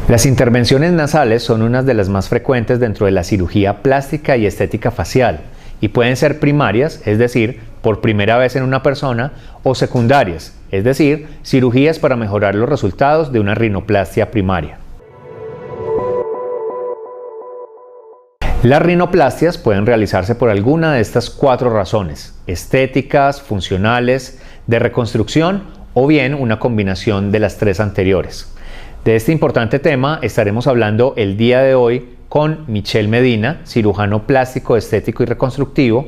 Las intervenciones nasales son unas de las más frecuentes dentro de la cirugía plástica y estética facial y pueden ser primarias, es decir, por primera vez en una persona, o secundarias, es decir, cirugías para mejorar los resultados de una rinoplastia primaria. Las rinoplastias pueden realizarse por alguna de estas 4 razones: estéticas, funcionales, de reconstrucción o bien una combinación de las 3 anteriores. De este importante tema estaremos hablando el día de hoy con Michel Medina, cirujano plástico, estético y reconstructivo.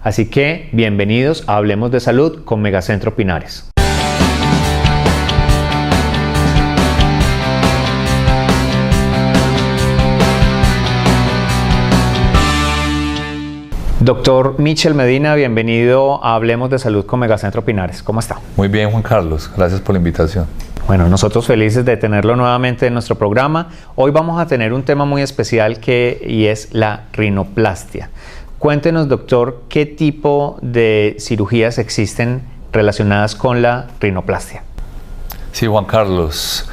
Así que bienvenidos a Hablemos de Salud con Megacentro Pinares. Doctor Michel Medina, bienvenido a Hablemos de Salud con Megacentro Pinares. ¿Cómo está? Muy bien, Juan Carlos. Gracias por la invitación. Bueno, nosotros felices de tenerlo nuevamente en nuestro programa. Hoy vamos a tener un tema muy especial y es la rinoplastia. Cuéntenos, doctor, ¿qué tipo de cirugías existen relacionadas con la rinoplastia? Sí, Juan Carlos.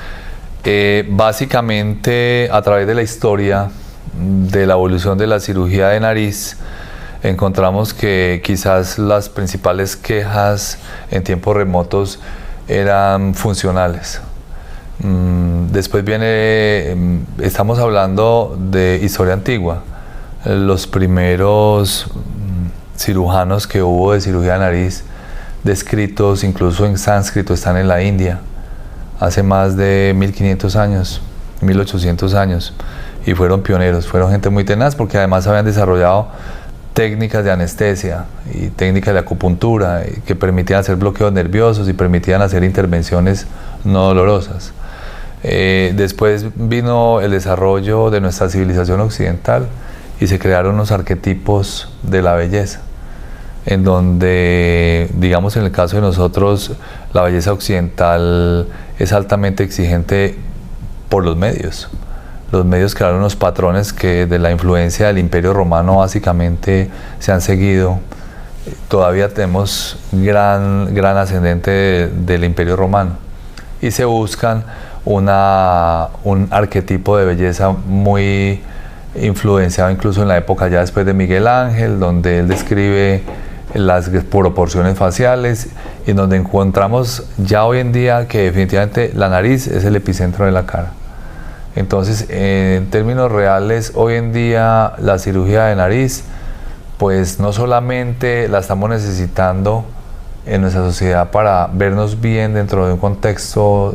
Básicamente, a través de la historia de la evolución de la cirugía de nariz, encontramos que quizás las principales quejas en tiempos remotos eran funcionales. Después estamos hablando de historia antigua. Los primeros cirujanos que hubo de cirugía de nariz descritos incluso en sánscrito están en la India hace más de 1500 años, 1800 años, y fueron pioneros, fueron gente muy tenaz porque además habían desarrollado técnicas de anestesia y técnicas de acupuntura que permitían hacer bloqueos nerviosos y permitían hacer intervenciones no dolorosas. Después vino el desarrollo de nuestra civilización occidental y se crearon unos arquetipos de la belleza, en donde, digamos, en el caso de nosotros, la belleza occidental es altamente exigente por los medios. Los medios crearon unos patrones que de la influencia del Imperio Romano básicamente se han seguido. Todavía tenemos gran ascendente del Imperio Romano y se buscan un arquetipo de belleza muy influenciado incluso en la época ya después de Miguel Ángel, donde él describe las proporciones faciales y donde encontramos ya hoy en día que definitivamente la nariz es el epicentro de la cara. Entonces, en términos reales, hoy en día la cirugía de nariz, pues no solamente la estamos necesitando en nuestra sociedad para vernos bien dentro de un contexto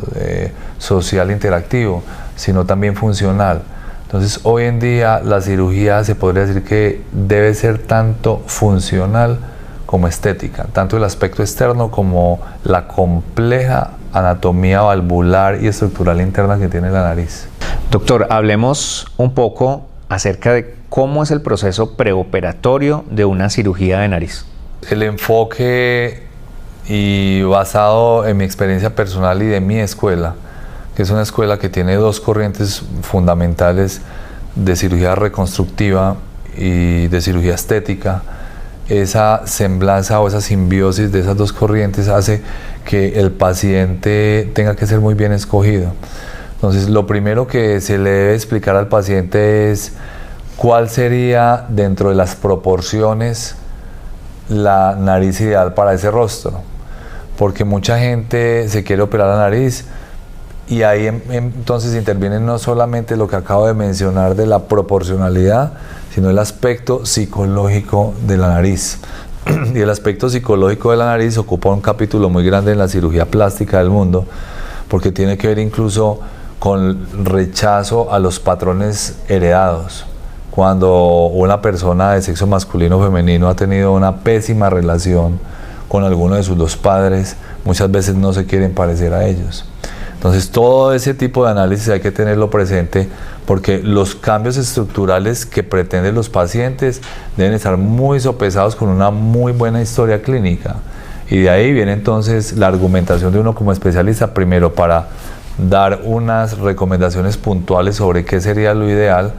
social interactivo, sino también funcional. Entonces, hoy en día la cirugía se podría decir que debe ser tanto funcional como estética, tanto el aspecto externo como la compleja anatomía valvular y estructural interna que tiene la nariz. Doctor, hablemos un poco acerca de cómo es el proceso preoperatorio de una cirugía de nariz. El enfoque, y basado en mi experiencia personal y de mi escuela, que es una escuela que tiene 2 corrientes fundamentales de cirugía reconstructiva y de cirugía estética, esa semblanza o esa simbiosis de esas 2 corrientes hace que el paciente tenga que ser muy bien escogido. Entonces, lo primero que se le debe explicar al paciente es cuál sería, dentro de las proporciones, la nariz ideal para ese rostro. Porque mucha gente se quiere operar la nariz y ahí entonces interviene no solamente lo que acabo de mencionar de la proporcionalidad, sino el aspecto psicológico de la nariz. Y el aspecto psicológico de la nariz ocupa un capítulo muy grande en la cirugía plástica del mundo, porque tiene que ver incluso con rechazo a los patrones heredados. Cuando una persona de sexo masculino o femenino ha tenido una pésima relación con alguno de sus 2 padres, muchas veces no se quieren parecer a ellos. Entonces, todo ese tipo de análisis hay que tenerlo presente, porque los cambios estructurales que pretenden los pacientes deben estar muy sopesados con una muy buena historia clínica. Y de ahí viene entonces la argumentación de uno como especialista, primero para dar unas recomendaciones puntuales sobre qué sería lo ideal,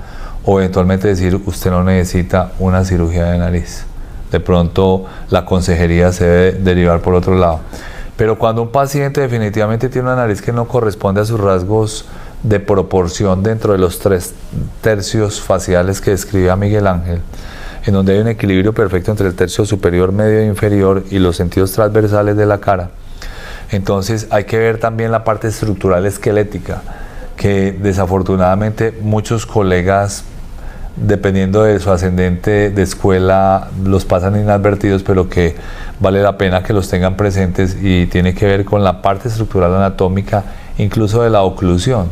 o eventualmente decir, usted no necesita una cirugía de nariz. De pronto la consejería se debe derivar por otro lado. Pero cuando un paciente definitivamente tiene una nariz que no corresponde a sus rasgos de proporción dentro de los 3 tercios faciales que describía Miguel Ángel, en donde hay un equilibrio perfecto entre el tercio superior, medio e inferior y los sentidos transversales de la cara. Entonces hay que ver también la parte estructural esquelética, que desafortunadamente muchos colegas, dependiendo de su ascendente de escuela, los pasan inadvertidos, pero que vale la pena que los tengan presentes, y tiene que ver con la parte estructural anatómica, incluso de la oclusión,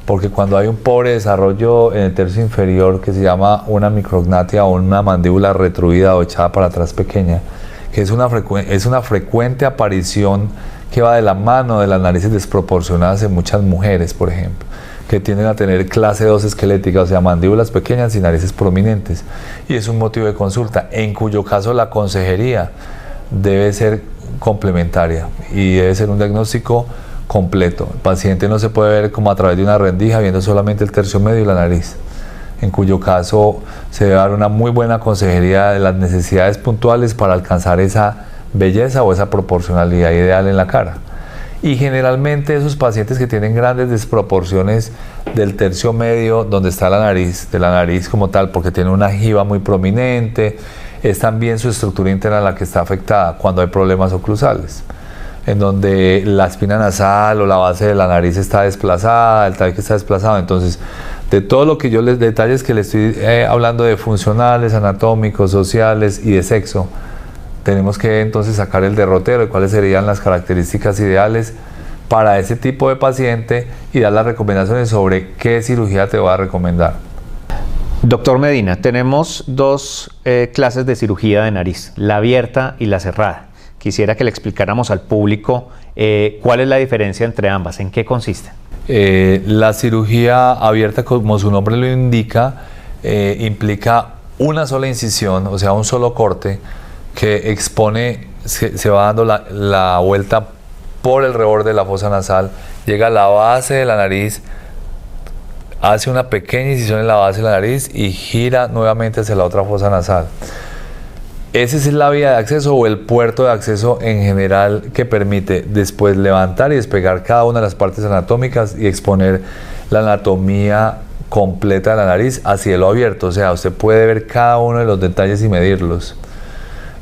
porque cuando hay un pobre desarrollo en el tercio inferior que se llama una micrognatia o una mandíbula retruida o echada para atrás pequeña, que es una frecuente aparición que va de la mano de las narices desproporcionadas en muchas mujeres, por ejemplo, que tienden a tener clase 2 esquelética, o sea, mandíbulas pequeñas y narices prominentes, y es un motivo de consulta, en cuyo caso la consejería debe ser complementaria y debe ser un diagnóstico completo. El paciente no se puede ver como a través de una rendija viendo solamente el tercio medio y la nariz, en cuyo caso se debe dar una muy buena consejería de las necesidades puntuales para alcanzar esa belleza o esa proporcionalidad ideal en la cara. Y generalmente esos pacientes que tienen grandes desproporciones del tercio medio, donde está la nariz, de la nariz como tal, porque tiene una jiba muy prominente, es también su estructura interna la que está afectada cuando hay problemas oclusales, en donde la espina nasal o la base de la nariz está desplazada, el tabique está desplazado. Entonces, de todo lo que detalles que le estoy hablando de funcionales, anatómicos, sociales y de sexo, tenemos que entonces sacar el derrotero de cuáles serían las características ideales para ese tipo de paciente y dar las recomendaciones sobre qué cirugía te va a recomendar. Doctor Medina, tenemos 2 clases de cirugía de nariz, la abierta y la cerrada. Quisiera que le explicáramos al público cuál es la diferencia entre ambas, en qué consiste. La cirugía abierta, como su nombre lo indica, implica una sola incisión, o sea, un solo corte, que expone, se va dando la vuelta por el reborde de la fosa nasal, llega a la base de la nariz, hace una pequeña incisión en la base de la nariz y gira nuevamente hacia la otra fosa nasal. Esa es la vía de acceso o el puerto de acceso en general, que permite después levantar y despegar cada una de las partes anatómicas y exponer la anatomía completa de la nariz a cielo abierto, o sea, usted puede ver cada uno de los detalles y medirlos.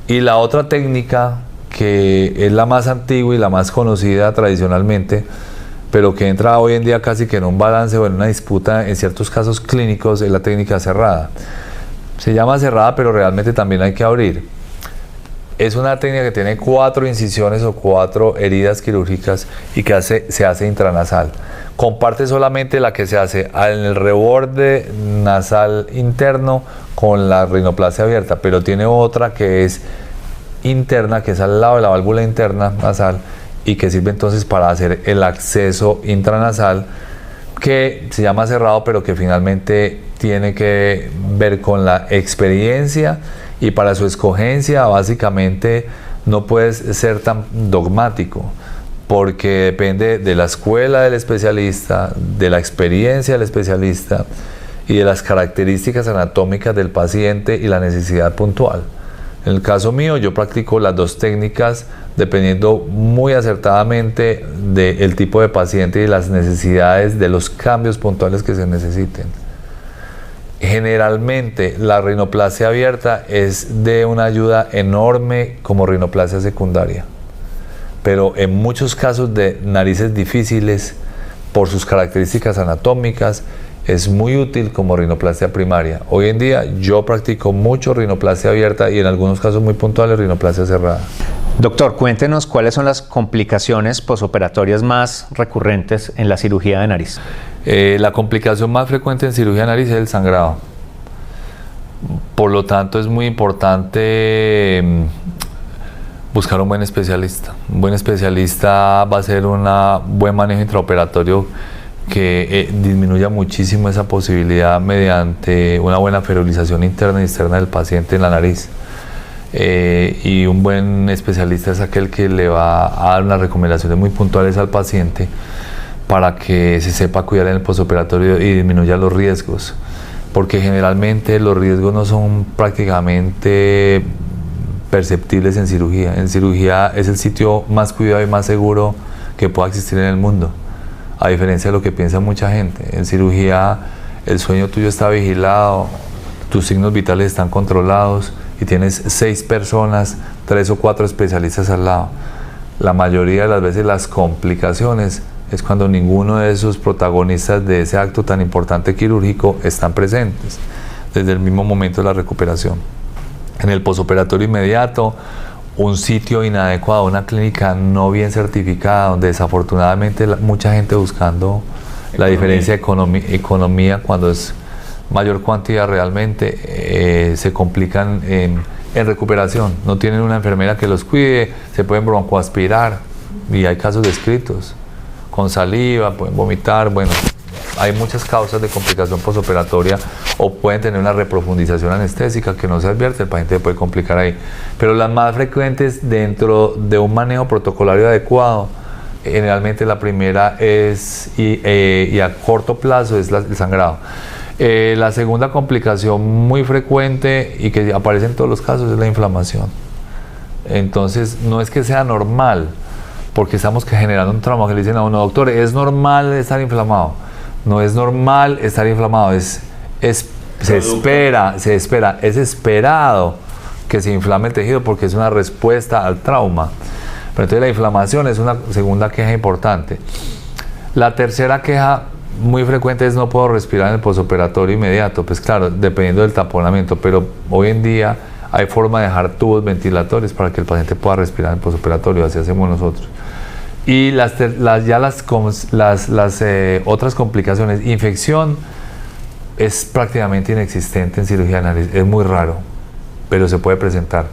Y la otra técnica, que es la más antigua y la más conocida tradicionalmente, pero que entra hoy en día casi que en un balance o en una disputa en ciertos casos clínicos, es la técnica cerrada. Se llama cerrada, pero realmente también hay que abrir. Es una técnica que tiene 4 incisiones o 4 heridas quirúrgicas y que se hace intranasal. Comparte solamente la que se hace en el reborde nasal interno con la rinoplastia abierta, pero tiene otra que es interna, que es al lado de la válvula interna nasal, y que sirve entonces para hacer el acceso intranasal, que se llama cerrado, pero que finalmente tiene que ver con la experiencia, y para su escogencia básicamente no puedes ser tan dogmático, porque depende de la escuela del especialista, de la experiencia del especialista y de las características anatómicas del paciente y la necesidad puntual. En el caso mío, yo practico las 2 técnicas dependiendo muy acertadamente del tipo de paciente y las necesidades de los cambios puntuales que se necesiten. Generalmente la rinoplastia abierta es de una ayuda enorme como rinoplastia secundaria, pero en muchos casos de narices difíciles, por sus características anatómicas, es muy útil como rinoplastia primaria. Hoy en día yo practico mucho rinoplastia abierta y en algunos casos muy puntuales rinoplastia cerrada. Doctor, cuéntenos cuáles son las complicaciones posoperatorias más recurrentes en la cirugía de nariz. La complicación más frecuente en cirugía de nariz es el sangrado. Por lo tanto, es muy importante buscar un buen especialista. Un buen especialista va a hacer un buen manejo intraoperatorio que disminuya muchísimo esa posibilidad mediante una buena ferulización interna y externa del paciente en la nariz. Y un buen especialista es aquel que le va a dar unas recomendaciones muy puntuales al paciente para que se sepa cuidar en el postoperatorio y disminuya los riesgos, porque generalmente los riesgos no son prácticamente perceptibles en cirugía. En cirugía es el sitio más cuidado y más seguro que pueda existir en el mundo. a diferencia de lo que piensa mucha gente. En cirugía el sueño tuyo está vigilado, tus signos vitales están controlados y tienes 6 personas, 3 o 4 especialistas al lado. La mayoría de las veces las complicaciones es cuando ninguno de esos protagonistas de ese acto tan importante quirúrgico están presentes desde el mismo momento de la recuperación. En el posoperatorio inmediato, un sitio inadecuado, una clínica no bien certificada, donde desafortunadamente mucha gente buscando la diferencia de economía cuando es mayor cuantía realmente, se complican en recuperación. No tienen una enfermera que los cuide, se pueden broncoaspirar y hay casos descritos con saliva, pueden vomitar, bueno, hay muchas causas de complicación posoperatoria o pueden tener una reprofundización anestésica que no se advierte, el paciente puede complicar ahí. Pero las más frecuentes dentro de un manejo protocolario adecuado, generalmente la primera es, y a corto plazo, es el sangrado. La segunda complicación muy frecuente y que aparece en todos los casos es la inflamación. Entonces no es que sea normal, porque estamos generando un trauma que le dicen a uno, doctor, ¿es normal estar inflamado? No es normal estar inflamado, se espera, es esperado que se inflame el tejido porque es una respuesta al trauma. Pero entonces la inflamación es una segunda queja importante. La tercera queja muy frecuente es no puedo respirar en el posoperatorio inmediato. Pues claro, dependiendo del taponamiento, pero hoy en día hay forma de dejar tubos ventilatorios para que el paciente pueda respirar en el posoperatorio, así hacemos nosotros. Y las otras complicaciones, infección es prácticamente inexistente en cirugía de nariz, es muy raro, pero se puede presentar.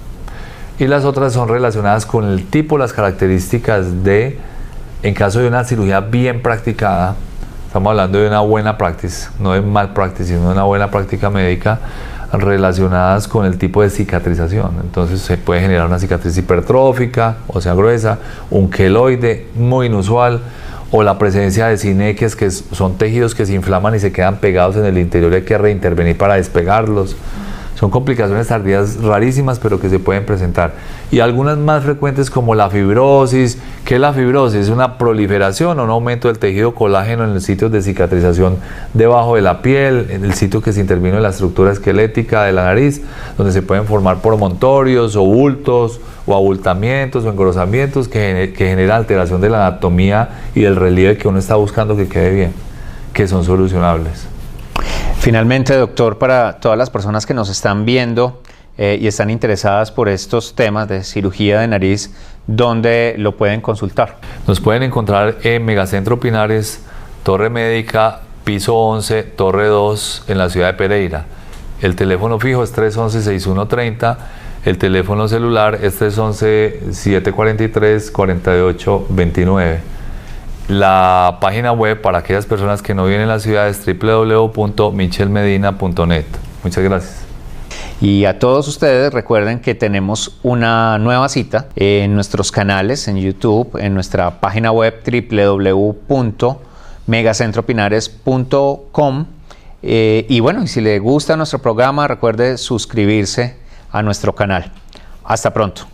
Y las otras son relacionadas con el tipo, las características en caso de una cirugía bien practicada, estamos hablando de una buena practice, no de mal practice, sino de una buena práctica médica, relacionadas con el tipo de cicatrización. Entonces se puede generar una cicatriz hipertrófica, o sea gruesa, un queloide muy inusual, o la presencia de sinequias, que son tejidos que se inflaman y se quedan pegados en el interior y hay que reintervenir para despegarlos. Son complicaciones tardías rarísimas, pero que se pueden presentar. Y algunas más frecuentes como la fibrosis. ¿Qué es la fibrosis? Es una proliferación o un aumento del tejido colágeno en los sitios de cicatrización debajo de la piel, en el sitio que se intervino en la estructura esquelética de la nariz, donde se pueden formar promontorios o bultos o abultamientos o engrosamientos que generan alteración de la anatomía y del relieve que uno está buscando que quede bien, que son solucionables. Finalmente, doctor, para todas las personas que nos están viendo y están interesadas por estos temas de cirugía de nariz, ¿dónde lo pueden consultar? Nos pueden encontrar en Megacentro Pinares, Torre Médica, piso 11, Torre 2, en la ciudad de Pereira. El teléfono fijo es 311-6130, el teléfono celular es 311-743-4829. La página web para aquellas personas que no viven en la ciudad es www.michelmedina.net. Muchas gracias. Y a todos ustedes recuerden que tenemos una nueva cita en nuestros canales en YouTube, en nuestra página web www.megacentropinares.com. Y bueno, y si le gusta nuestro programa, recuerde suscribirse a nuestro canal. Hasta pronto.